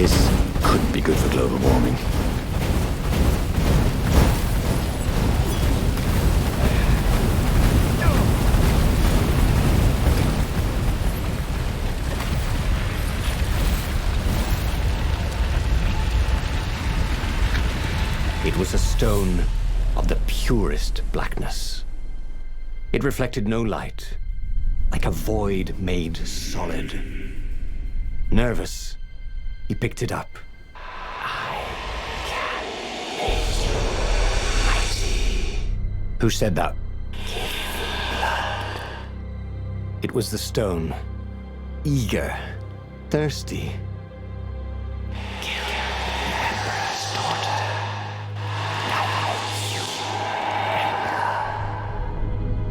This couldn't be good for global warming. It was a stone of the purest blackness. It reflected no light, like a void made solid. Nervous, he picked it up. I can make you mighty. Who said that? Give me blood. It was the stone, eager, thirsty. Kill the Emperor's daughter.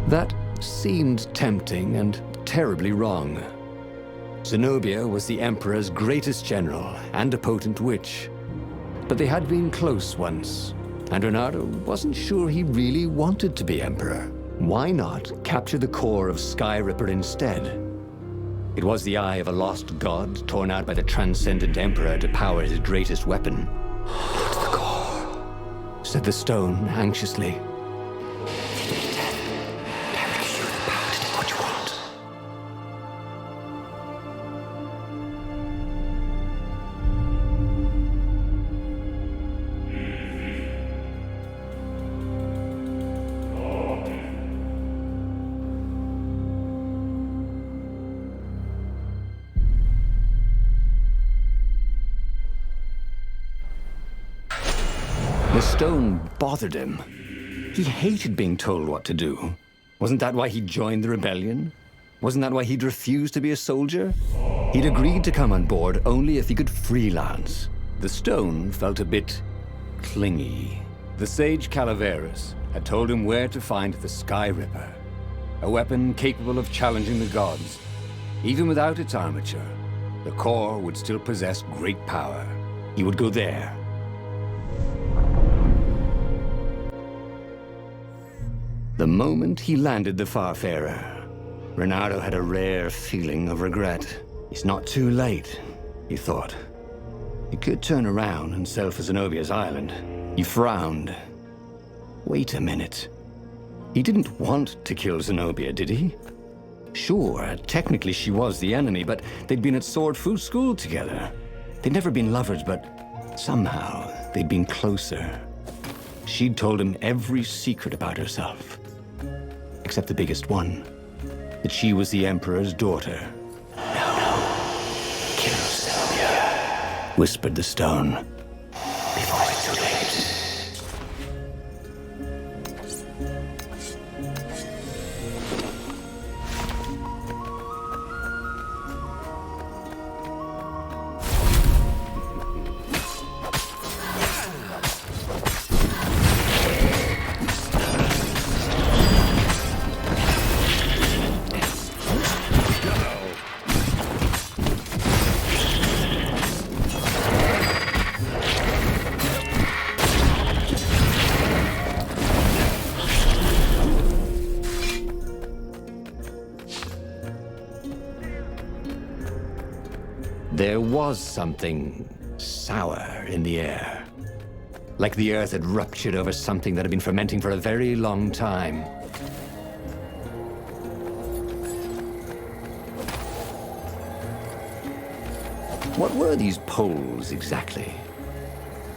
That seemed tempting and terribly wrong. Zenobia was the Emperor's greatest general and a potent witch. But they had been close once, and Reynardo wasn't sure he really wanted to be Emperor. Why not capture the core of Sky Ripper instead? It was the eye of a lost god torn out by the transcendent Emperor to power his greatest weapon. Not the core, said the stone anxiously. The stone bothered him. He hated being told what to do. Wasn't that why he joined the rebellion? Wasn't that why he'd refused to be a soldier? He'd agreed to come on board only if he could freelance. The stone felt a bit clingy. The sage Calaveras had told him where to find the Sky Ripper, a weapon capable of challenging the gods. Even without its armature, the core would still possess great power. He would go there. The moment he landed the Farfarer, Reynardo had a rare feeling of regret. It's not too late, he thought. He could turn around and sail for Zenobia's island. He frowned. Wait a minute. He didn't want to kill Zenobia, did he? Sure, technically she was the enemy, but they'd been at Sword Fu school together. They'd never been lovers, but somehow they'd been closer. She'd told him every secret about herself. Except the biggest one, that she was the Emperor's daughter. No, kill Zenobia, whispered the stone, before it's too late. There was something sour in the air. Like the earth had ruptured over something that had been fermenting for a very long time. What were these poles exactly?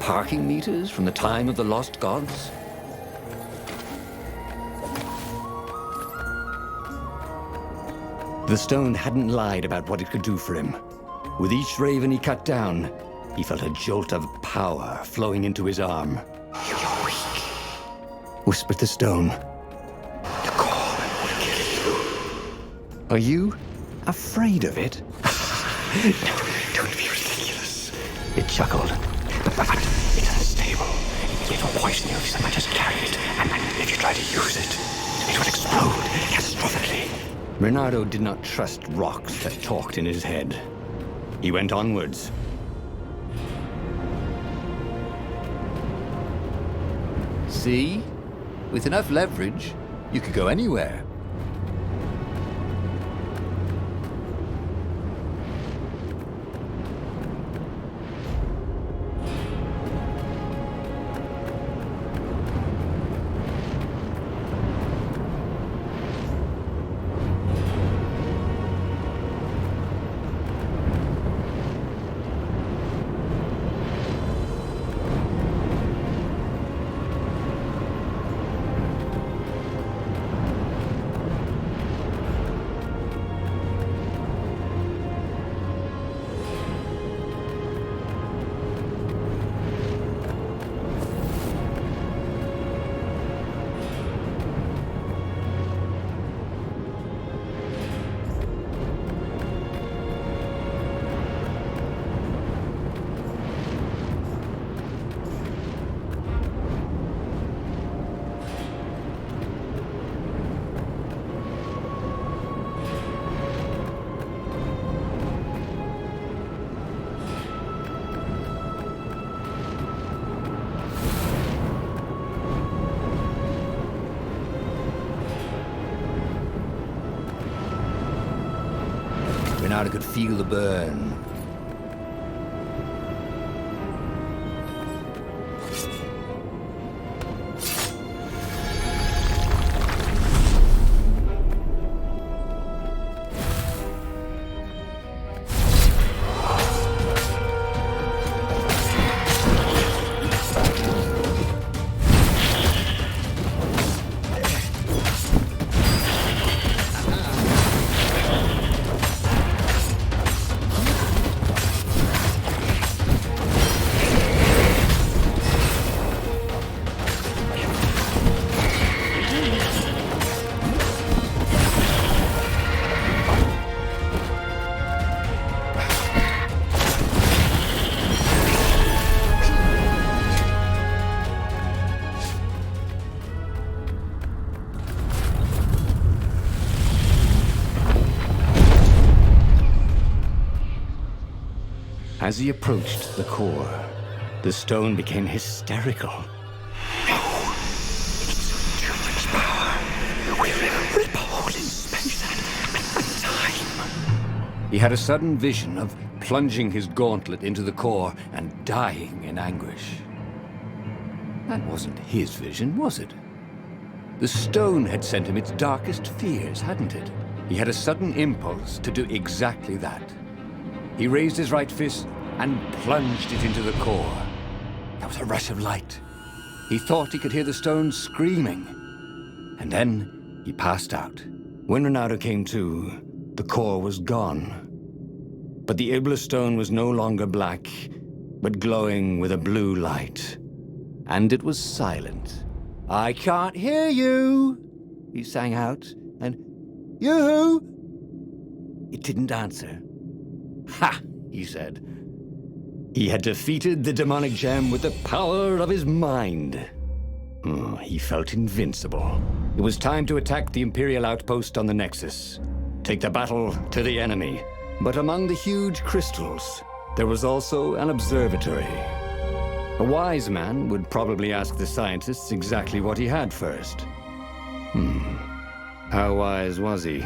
Parking meters from the time of the lost gods? The stone hadn't lied about what it could do for him. With each raven he cut down, he felt a jolt of power flowing into his arm. You're weak, whispered the stone. The core will kill you. Are you afraid of it? No, don't be ridiculous. It chuckled. But it's unstable. It will poison you if so much as carry it, and if you try to use it, it will explode catastrophically. Reynardo did not trust rocks that talked in his head. He went onwards. See? With enough leverage, you could go anywhere. Reynardo could feel the burn. As he approached the core, the stone became hysterical. No! It's too much power. We'll rip a hole in space and time. He had a sudden vision of plunging his gauntlet into the core and dying in anguish. That wasn't his vision, was it? The stone had sent him its darkest fears, hadn't it? He had a sudden impulse to do exactly that. He raised his right fist and plunged it into the core. There was a rush of light. He thought he could hear the stone screaming. And then he passed out. When Reynardo came to, the core was gone. But the Iblis stone was no longer black, but glowing with a blue light. And it was silent. "I can't hear you," he sang out, and "You?" It didn't answer. "Ha!" he said. He had defeated the demonic gem with the power of his mind. He felt invincible. It was time to attack the Imperial outpost on the Nexus. Take the battle to the enemy. But among the huge crystals, there was also an observatory. A wise man would probably ask the scientists exactly what he had first. How wise was he?